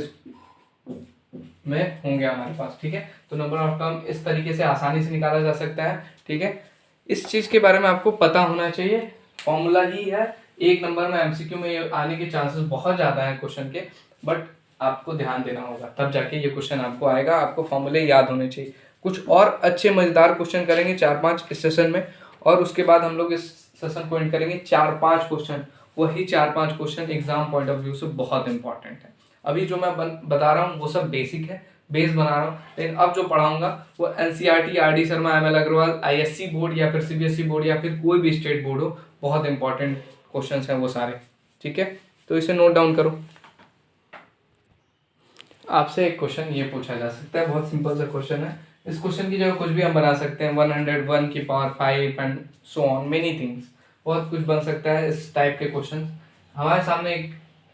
में होंगे हमारे पास, ठीक है। तो नंबर ऑफ टर्म इस तरीके से आसानी से निकाला जा सकता है, ठीक है। इस चीज़ के बारे में आपको पता होना चाहिए, फॉर्मूला ही है। एक नंबर में एमसीक्यू में ये आने के चांसेस बहुत ज़्यादा हैं क्वेश्चन के, बट आपको ध्यान देना होगा, तब जाके ये क्वेश्चन आपको आएगा। आपको फॉर्मूले याद होने चाहिए। कुछ और अच्छे मज़ेदार क्वेश्चन करेंगे 4-5 इस सेशन में, और उसके बाद हम लोग इस सेशन को एंड करेंगे 4-5 क्वेश्चन। वही 4-5 question exam point of view से बहुत इंपॉर्टेंट है। अभी जो मैं बता रहा हूँ वो सब बेसिक है, बेस बना रहा हूँ, लेकिन अब जो पढ़ाऊंगा वो NCERT, RD Sharma, ML Agarwal, ISC board या फिर सीबीएसई बोर्ड या फिर कोई भी स्टेट बोर्ड हो, बहुत इंपॉर्टेंट क्वेश्चंस हैं वो सारे, ठीक है। तो इसे नोट डाउन करो। आपसे एक क्वेश्चन ये पूछा जा सकता है, बहुत सिंपल सा क्वेश्चन है। इस क्वेश्चन की जगह कुछ भी हम बना सकते हैं, 101 की power 5 and so on many things, बहुत कुछ बन सकता है इस टाइप के क्वेश्चन। हमारे सामने एक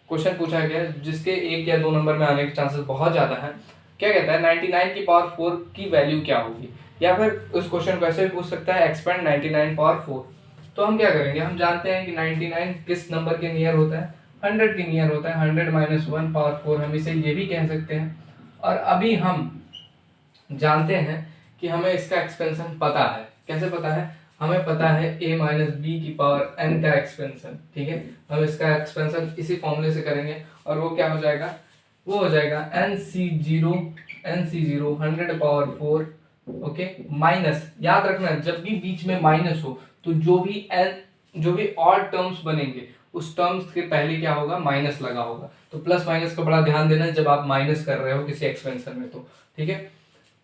क्वेश्चन पूछा गया जिसके 1 या 2 नंबर में आने के चांसेस बहुत ज़्यादा हैं। क्या कहता है 99 की पावर 4 की वैल्यू क्या होगी, या फिर उस क्वेश्चन को ऐसे भी पूछ सकता है एक्सपेंड 99 पावर 4। तो हम क्या करेंगे, हम जानते हैं कि 99 किस नंबर के नियर होता है, 100 के नियर होता है। 100 माइनस 1 पावर 4, हम इसे ये भी कह सकते हैं। और अभी हम जानते हैं कि हमें इसका एक्सपेंशन पता है। कैसे पता है, हमें पता है a माइनस बी की पावर n का एक्सपेंशन, ठीक है। हम इसका एक्सपेंशन इसी फॉर्मूले से करेंगे, और वो क्या हो जाएगा, वो हो जाएगा nc0 100 पावर 4, ओके, माइनस। याद रखना जब भी बीच में माइनस हो तो जो भी ऑड टर्म्स बनेंगे उस टर्म्स के पहले क्या होगा, माइनस लगा होगा। तो प्लस माइनस का बड़ा ध्यान देना जब आप माइनस कर रहे हो किसी एक्सपेंशन में, तो ठीक है।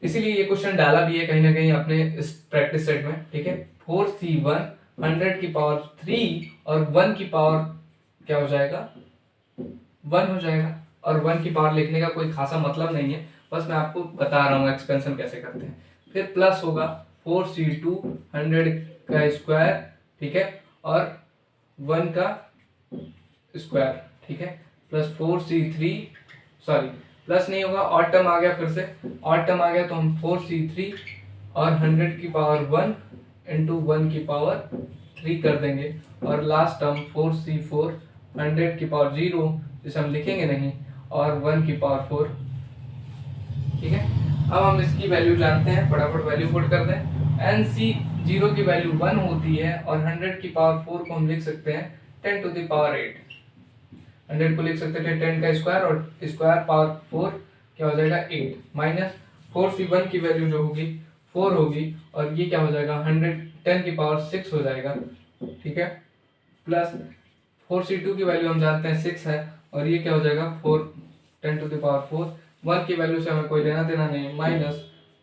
इसीलिए ये क्वेश्चन डाला भी है कहीं ना कहीं अपने इस प्रैक्टिस सेट में, ठीक है। 4c1 100 की पावर 3 और 1 की पावर क्या हो जाएगा, 1 हो जाएगा। और 1 की पावर लिखने का कोई खासा मतलब नहीं है, बस मैं आपको बता रहा हूँ एक्सपेंशन कैसे करते हैं। फिर प्लस होगा 4c2 100 का स्क्वायर, ठीक है, और 1 का स्क्वायर, ठीक है, प्लस 4c3, सॉरी प्लस नहीं होगा, ऑड टर्म आ गया, फिर से ऑड टर्म आ गया, तो हम 4c3 और 100 की पावर 1 इंटू 1 की पावर 3 कर देंगे, और लास्ट टर्म 4c4 100 की पावर 0 जिसे हम लिखेंगे नहीं, और 1 की पावर 4, ठीक है। अब हम इसकी वैल्यू जानते हैं, फटाफट वैल्यू पुट कर दें। nc0 की वैल्यू 1 होती है, और 100 की पावर 4 को हम लिख सकते हैं 10 टू द पावर 8। 100 को लिख सकते थे 10 का स्क्वायर, और स्क्वायर पावर 4 क्या हो जाएगा 8, माइनस 4c1 की वैल्यू जो होगी 4 होगी, और ये क्या हो जाएगा 10 की पावर 6 हो जाएगा, ठीक है, प्लस 4c2 की वैल्यू हम जानते हैं 6 है, और ये क्या हो जाएगा 10 टू द पावर 4। 1 की वैल्यू से हमें कोई लेना देना नहीं, माइनस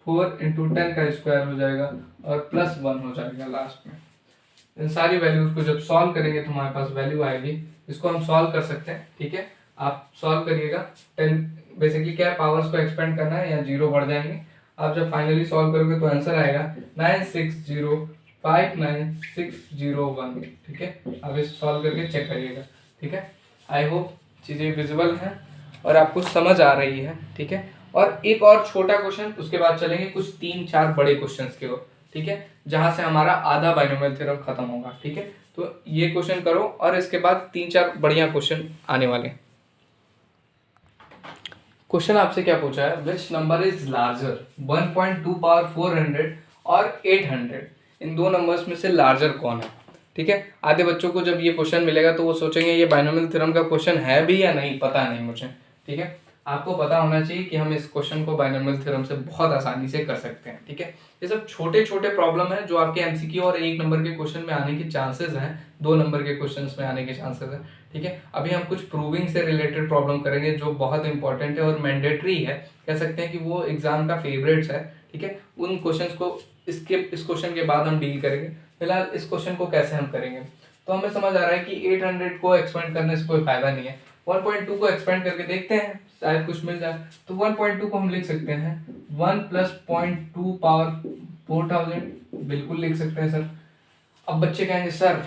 4 इंटू 10 का स्क्वायर हो जाएगा, और प्लस 1 हो जाएगा लास्ट में। इन सारी वैल्यूज को जब सॉल्व करेंगे तो हमारे पास वैल्यू आएगी। इसको हम सॉल्व कर सकते हैं, ठीक है। आप सॉल्व करिएगा। 10 बेसिकली क्या है, पावर्स को एक्सपेंड करना है, या जीरो बढ़ जाएंगे। आप जब फाइनली सॉल्व करोगे तो आंसर आएगा 960599601, ठीक है। आप इसे सॉल्व करके चेक करिएगा, ठीक है। आई होप चीज़ें विजिबल हैं और आपको समझ आ रही है, ठीक है। और एक और छोटा क्वेश्चन, उसके बाद चलेंगे कुछ 3-4 बड़े क्वेश्चंस की ओर, ठीक है, जहां से हमारा आधा बाइनोमियल थ्योरम खत्म होगा, ठीक है। तो ये क्वेश्चन करो, और इसके बाद 3-4 बढ़िया क्वेश्चन आने वाले हैं। क्वेश्चन आपसे क्या पूछा है, which number is larger, 1.2 power 400 और 800, इन दो नंबर्स में से लार्जर कौन है, ठीक है। आधे बच्चों को जब ये क्वेश्चन मिलेगा तो वो सोचेंगे ये बाइनोमियल थ्योरम का क्वेश्चन है भी या नहीं, पता नहीं मुझे, ठीक है। आपको पता होना चाहिए कि हम इस क्वेश्चन को बाइनोमियल थ्योरम से बहुत आसानी से कर सकते हैं, ठीक है। ये सब छोटे छोटे प्रॉब्लम है जो आपके एमसीक्यू और 1 नंबर के क्वेश्चन में आने के चांसेस हैं, 2 नंबर के क्वेश्चन में आने के चांसेस हैं, ठीक है। अभी हम कुछ प्रूविंग से रिलेटेड प्रॉब्लम करेंगे जो बहुत इंपॉर्टेंट है और मैंडेटरी है, कह सकते हैं कि वो एग्जाम का फेवरेट्स है, ठीक है। उन क्वेश्चंस को इस क्वेश्चन के बाद हम डील करेंगे। फिलहाल इस क्वेश्चन को कैसे हम करेंगे, तो हमें समझ आ रहा है कि 800 को एक्सपेंड करने से कोई फायदा नहीं है। 1.2 को एक्सपेंड करके देखते हैं, शायद कुछ मिल जाए। तो 1.2 को हम लिख सकते हैं 1 प्लस 0.2 पावर 4000, बिल्कुल लिख सकते हैं सर। अब बच्चे कहेंगे सर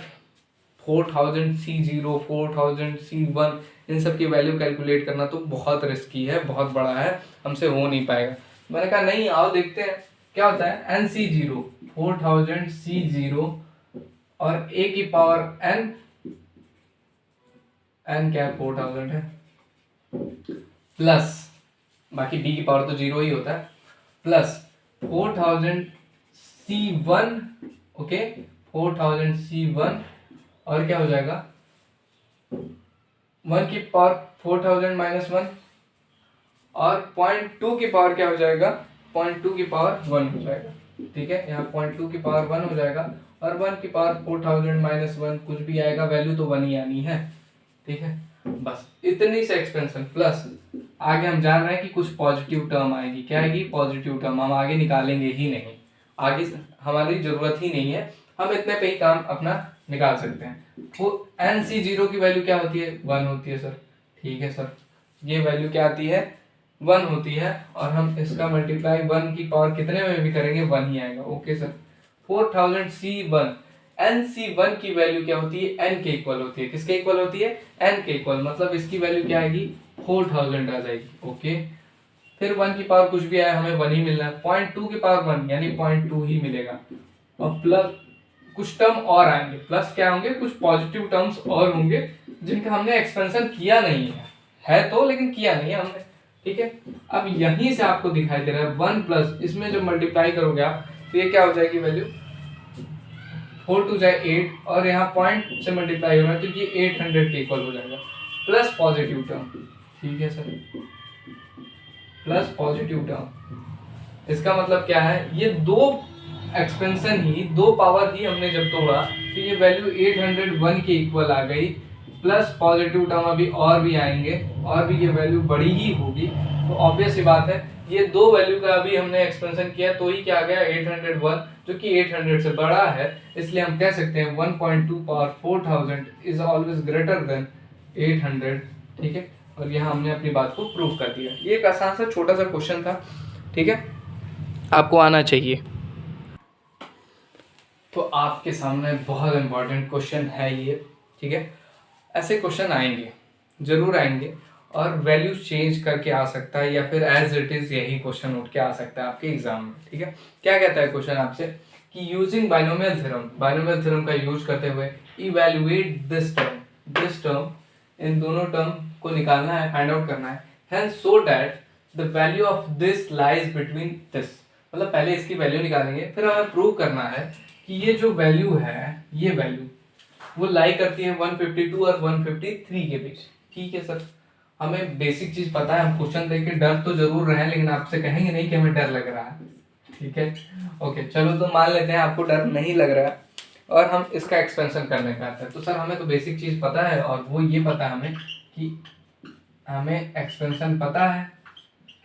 4000 C0 4000 C1 इन सब की वैल्यू कैलकुलेट करना तो बहुत रिस्की है, बहुत बड़ा है, हमसे हो नहीं पाएगा। मैंने कहा नहीं, आओ देखते हैं क्या होता है। NC0 4000 C0 और A की पावर n, n क्या 4000 है, प्लस बाकी b की पावर तो 0 ही होता है, प्लस 4000c1, ओके 4000c1, और क्या हो जाएगा 1 की पावर 4000 माइनस 1, और 0.2 की पावर क्या हो जाएगा 0.2 की पावर 1 हो जाएगा, ठीक है। यहाँ 0.2 की पावर 1 हो जाएगा, और 1 की पावर 4000 माइनस 1 कुछ भी आएगा, वैल्यू तो 1 ही आनी है, ठीक है। बस इतनी से एक्सपेंशन, प्लस आगे हम जान रहे हैं कि कुछ पॉजिटिव टर्म आएगी। क्या आएगी? Positive term. हम आगे निकालेंगे ही नहीं, आगे हमारी जरूरत ही नहीं है, हम इतने पे ही काम अपना निकाल सकते हैं। वो NC0 की वैल्यू क्या होती है? 1 होती है सर, ठीक है सर। ये वैल्यू क्या आती है? 1 होती है, और हम इसका मल्टीप्लाई 1 की पावर कितने में भी करेंगे 1 ही आएगा, ओके सर। 4000c1, NC1 की वैल्यू क्या होती है? n के इक्वल होती है। किसके इक्वल होती है? n के इक्वल, मतलब इसकी वैल्यू क्या आएगी? 4000 आ जाएगी, ओके। फिर 1 की पावर कुछ भी आया, हमें 1 ही मिलना है। 0.2 की पावर 1 यानी 0.2 ही मिलेगा, और प्लस कुछ टर्म और आएंगे, प्लस क्या होंगे? कुछ पॉजिटिव टर्म्स और होंगे जिनका हमने एक्सपेंशन किया नहीं है तो लेकिन किया नहीं है हमने, ठीक है। अब यहीं से आपको दिखाई दे रहा है 1 प्लस, इसमें जब मल्टीप्लाई करोगे आप तो ये क्या हो जाएगी वैल्यू? 4 टू जाए 8, और यहाँ पॉइंट से मल्टीप्लाई हो रहा है तो ये 800 के इक्वल हो जाएगा, प्लस पॉजिटिव टर्म, ठीक है सर, प्लस पॉजिटिव टर्म। इसका मतलब क्या है? ये दो एक्सपेंशन ही, दो पावर ही हमने जब तोड़ा तो ये वैल्यू 801 के इक्वल आ गई, प्लस पॉजिटिव टर्म अभी और भी आएंगे, और भी ये वैल्यू बड़ी ही होगी। तो ऑब्वियस सी बात है, ये दो वैल्यू का अभी हमने एक्सपेंशन किया तो ही क्या आ गया 801, जो कि 800 से बड़ा है। इसलिए हम कह सकते हैं 1.2 power 4000 is always greater than 800, ठीक है। और यहाँ हमने अपनी बात को प्रूव कर दिया। ये एक आसान सा छोटा सा क्वेश्चन था, ठीक है, आपको आना चाहिए। तो आपके सामने बहुत इंपॉर्टेंट क्वेश्चन है ये, ठीक है। ऐसे क्वेश्चन आएंगे, जरूर आएंगे, और वैल्यू चेंज करके आ सकता है, या फिर एज इट इज यही क्वेश्चन उठ के आ सकता है आपके एग्जाम में, ठीक है। क्या कहता है क्वेश्चन आपसे कि यूजिंग बाइनोमियल थ्योरम का यूज करते हुए इवैल्यूएट दिस टर्म, इन दोनों टर्म को निकालना है, फाइंड आउट करना है, hence so that the value of this lies between this. मतलब पहले इसकी वैल्यू निकालेंगे, फिर हमें प्रूव करना है कि ये जो वैल्यू है, ये वैल्यू वो लाई करती है 152 और 153 के बीच, ठीक है सर। हमें बेसिक चीज पता है, हम क्वेश्चन देख के डर तो जरूर रहे हैं, लेकिन आपसे कहेंगे नहीं कि हमें डर लग रहा है, ठीक है। ओके चलो, तो मान लेते हैं आपको डर नहीं लग रहा है, और हम इसका एक्सपेंशन करने का आता है। तो सर हमें तो बेसिक चीज पता है, और वो ये पता है हमें कि हमें एक्सपेंशन पता है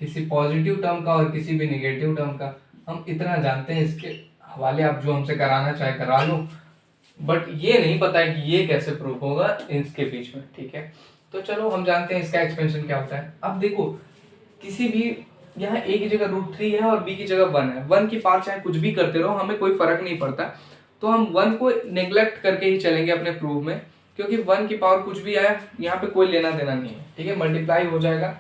किसी पॉजिटिव टर्म का और किसी भी नेगेटिव टर्म का। हम इतना जानते हैं, इसके हवाले आप जो हमसे कराना चाहे करा लो, बट ये नहीं पता है कि ये कैसे प्रूव होगा इसके बीच में, ठीक है। तो चलो हम जानते हैं इसका एक्सपेंशन क्या होता है। अब देखो, किसी भी यहाँ a की जगह √3 है और b की जगह 1 है, 1 की पावर चाहे कुछ भी करते रहो, हमें कोई फर्क नहीं पड़ता। तो हम 1 को नेग्लेक्ट करके ही चलेंगे अपने प्रूफ में, क्योंकि 1 की पावर कुछ भी आया यहाँ पे कोई लेना देना नहीं है, ठीक है। मल्टीप्लाई हो जाएगा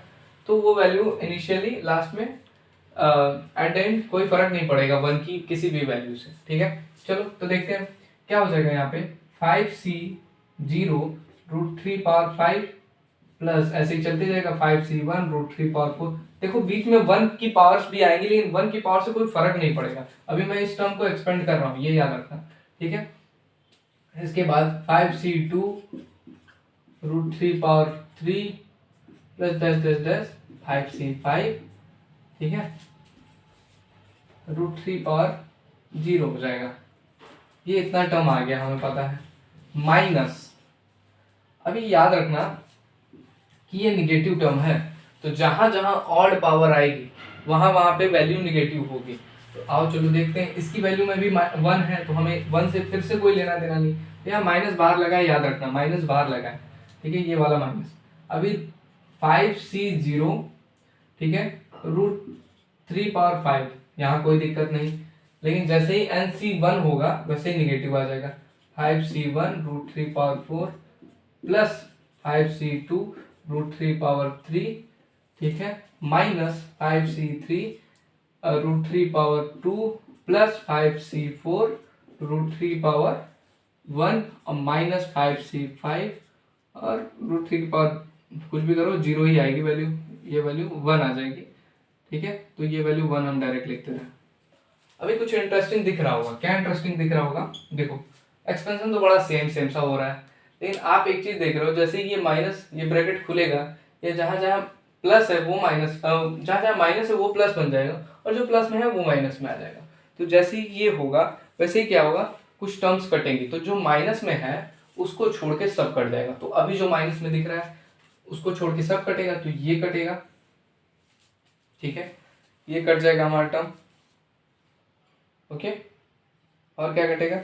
तो वो वैल्यू इनिशियली लास्ट में एट द एंड कोई फर्क नहीं पड़ेगा 1 की किसी भी वैल्यू से, ठीक है। चलो तो देखते हैं क्या हो जाएगा यहाँ पे। 5c0 √3 पावर 5 प्लस ऐसे ही चलते जाएगा 5c1 √3 पावर 4। देखो बीच में 1 की पावर्स भी आएंगी, लेकिन 1 की पावर से कोई फर्क नहीं पड़ेगा। अभी मैं इस टर्म को एक्सपेंड कर रहा हूँ, ये याद रखना, ठीक है। इसके बाद 5c2 √3 power 3 plus dash 5c5, ठीक है, √3 पावर 0 हो जाएगा। ये इतना टर्म आ गया, हमें पता है। माइनस, अभी याद रखना कि ये निगेटिव टर्म है, तो जहां जहां ऑड पावर आएगी वहां वहां पे वैल्यू निगेटिव होगी। तो आओ चलो देखते हैं, इसकी वैल्यू में भी 1 है, तो हमें 1 से फिर से कोई लेना देना नहीं। तो यहाँ माइनस बाहर लगा है, याद रखना माइनस बाहर लगा है, ठीक है, ये वाला माइनस। अभी 5c0, ठीक है, √3 पावर 5, यहाँ कोई दिक्कत नहीं, लेकिन जैसे ही NC1 होगा वैसे ही निगेटिव आ जाएगा। 5c1 √3 power 4 plus 5c2 √3 power 3, ठीक है, minus 5c3 √3 power 2 plus 5c4 √3 power 1 और माइनस 5c5 और √3 की पावर कुछ भी करो 0 ही आएगी वैल्यू, ये वैल्यू 1 आ जाएगी। ठीक है, तो ये वैल्यू 1 हम डायरेक्ट लिखते रहे। अभी कुछ इंटरेस्टिंग दिख रहा होगा, क्या इंटरेस्टिंग दिख रहा होगा, देखो एक्सपेंशन तो बड़ा सेम सा हो रहा है, लेकिन आप एक चीज देख रहे हो, जैसे ये माइनस, ये ब्रैकेट खुलेगा, ये जहां जहां प्लस है वो माइनस, जहां जहां माइनस है वो प्लस बन जाएगा, और जो प्लस में है वो माइनस में आ जाएगा। तो जैसे ही ये होगा वैसे ही क्या होगा, कुछ टर्म्स कटेंगी, तो जो माइनस में है उसको छोड़ के सब कट जाएगा। तो अभी जो माइनस में दिख रहा है उसको छोड़ के सब कटेगा, तो ये कटेगा, ठीक है, ये कट जाएगा हमारा टर्म, ओके। और क्या कटेगा,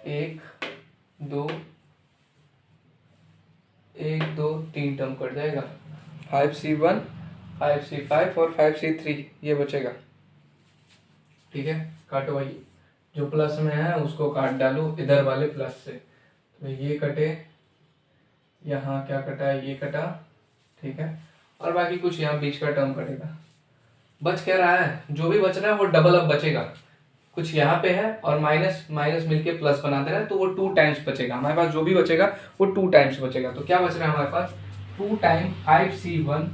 1 2 1 2 3 टर्म कट जाएगा, 5c1 5c5 और 5c3 ये बचेगा, ठीक है। काटो भाई, जो प्लस में है उसको काट डालो इधर वाले प्लस से, तो ये कटे, यहाँ क्या कटा है, ये कटा, ठीक है, और बाकी कुछ यहाँ बीच का टर्म कटेगा। बच क्या रहा है, जो भी बच रहा है वो डबल अब बचेगा, कुछ यहाँ पे है और माइनस माइनस मिलके प्लस बना दे रहा है, तो वो 2 टाइम्स बचेगा हमारे पास, जो भी बचेगा वो 2 टाइम्स बचेगा। तो क्या बच रहा है हमारे पास, 2 टाइम 5c1,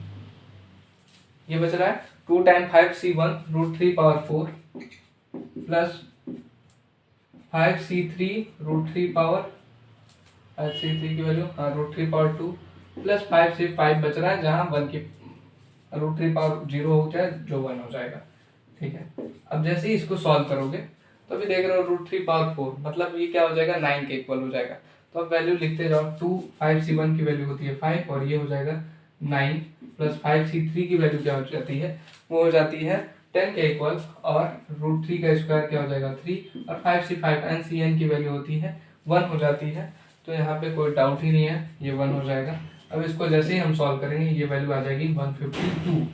ये बच रहा है 2 टाइम 5c1 √3 प्लस 5c3 √3 की वैल्यू हाँ √3 प्लस 5c5 बच रहा है, जहाँ 1 की √3 0 हो जाए जो 1 हो जाएगा, ठीक है। अब जैसे ही इसको सॉल्व करोगे तो अभी देख रहे हो √3 मतलब ये क्या हो जाएगा, 9 के इक्वल हो जाएगा। तो अब वैल्यू लिखते जाओ, 2 5c1 की वैल्यू होती है 5 और ये हो जाएगा 9 प्लस 5c3 की वैल्यू क्या हो जाती है, वो हो जाती है 10 के इक्वल, और √3 का स्क्वायर क्या हो जाएगा 3, और 5c5 NCN की वैल्यू होती है 1 हो जाती है। तो यहाँ पे कोई डाउट ही नहीं है, ये 1 हो जाएगा। अब इसको जैसे ही हम सॉल्व करेंगे ये वैल्यू आ जाएगी 152।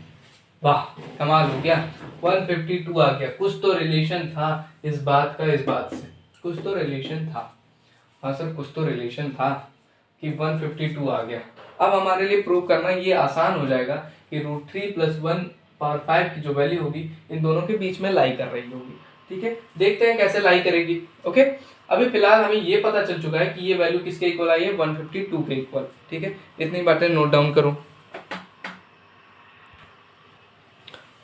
वाह कमाल हो गया, 152 आ गया। कुछ तो रिलेशन था इस बात का, इस बात से कुछ तो रिलेशन था, हाँ सर कुछ तो रिलेशन था कि 152 आ गया। अब हमारे लिए प्रूव करना ये आसान हो जाएगा कि √3 + 1/5 की जो वैल्यू होगी इन दोनों के बीच में लाई कर रही होगी, ठीक है। देखते हैं कैसे लाई करेगी, ओके। अभी फिलहाल हमें ये पता चल चुका है कि ये वैल्यू किसके इक्वल आई है, 152 के इक्वल, ठीक है। इतनी बातें नोट डाउन करो।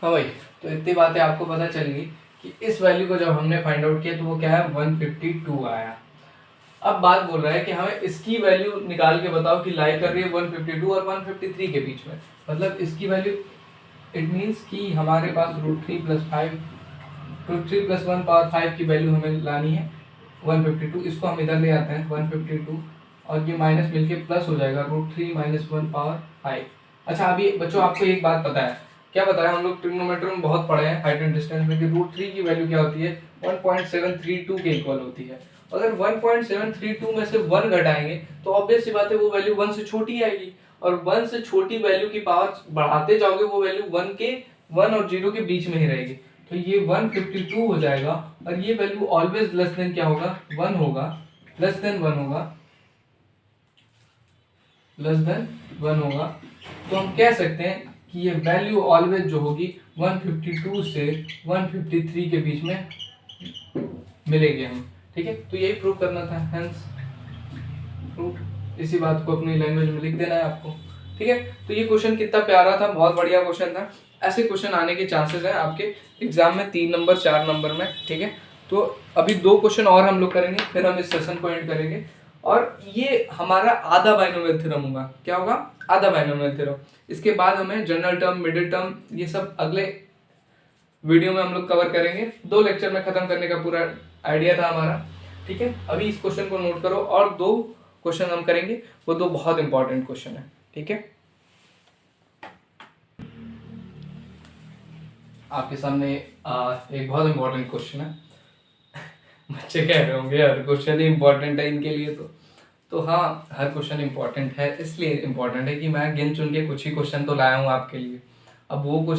हाँ भाई, तो इतनी बातें आपको पता चल गई कि इस वैल्यू को जब हमने फाइंड आउट किया तो वो क्या है, 152 आया। अब बात बोल रहा है कि हमें इसकी वैल्यू निकाल के बताओ कि लाई कर रही है 152 और 153 के बीच में, मतलब इसकी वैल्यू, इट मीन्स कि हमारे पास √3 + 1/5 की वैल्यू हमें लानी है 152। इसको हम इधर ले आते हैं 152, और ये माइनस मिलके प्लस हो जाएगा √3 - 1/5। अच्छा अभी बच्चों आपको एक बात पता है, क्या बताया, हम लोग ट्रिग्नोमेट्री में बहुत पढ़े हैं हाइट एंड डिस्टेंस में कि √3 की वैल्यू क्या होती है, 1.732 के इक्वल होती है। अगर 1.732 में से 1 घटाएंगे तो ऑब्वियस सी बात है वो वैल्यू 1 से छोटी आएगी, और 1 से छोटी वैल्यू की पावर बढ़ाते जाओगे वो वैल्यू 1 और 0 के बीच में ही रहेगी। तो ये 152 हो जाएगा, और ये वैल्यू ऑलवेज लेस देन क्या होगा, 1 होगा, लेस देन 1 होगा, लेस देन 1 होगा। तो हम कह सकते हैं कि ये वैल्यू ऑलवेज जो होगी 152 से 153 के बीच में मिलेंगे हम, ठीक है। तो यही प्रूव करना था, हेंस प्रूव। इसी बात को अपनी लैंग्वेज में लिख देना है आपको, ठीक है। तो ये क्वेश्चन कितना प्यारा था, बहुत बढ़िया क्वेश्चन था। ऐसे क्वेश्चन आने के चांसेस हैं आपके एग्जाम में 3 नंबर 4 नंबर में, ठीक है। तो अभी 2 क्वेश्चन और हम लोग करेंगे, फिर हम इस सेशन को एंड करेंगे, और ये हमारा आधा बाइनोमियल थ्योरम होगा। क्या होगा, आधा बाइनोमियल थ्योरम। इसके बाद हमें जनरल टर्म, मिडिल टर्म, ये सब अगले वीडियो में हम लोग कवर करेंगे। 2 लेक्चर में खत्म करने का पूरा आइडिया था हमारा, ठीक है। अभी इस क्वेश्चन को नोट करो, और 2 क्वेश्चन हम करेंगे, वो 2 बहुत इंपॉर्टेंट क्वेश्चन है, ठीक है। आपके सामने एक बहुत इंपॉर्टेंट क्वेश्चन है। बच्चे कह रहे होंगे यार क्वेश्चन ही इंपॉर्टेंट है इनके लिए, तो हाँ हर क्वेश्चन इंपॉर्टेंट है, इसलिए इंपॉर्टेंट है कि मैं गिन चुन के कुछ ही क्वेश्चन तो लाया हूँ आपके लिए। अब वो क्वेश्चन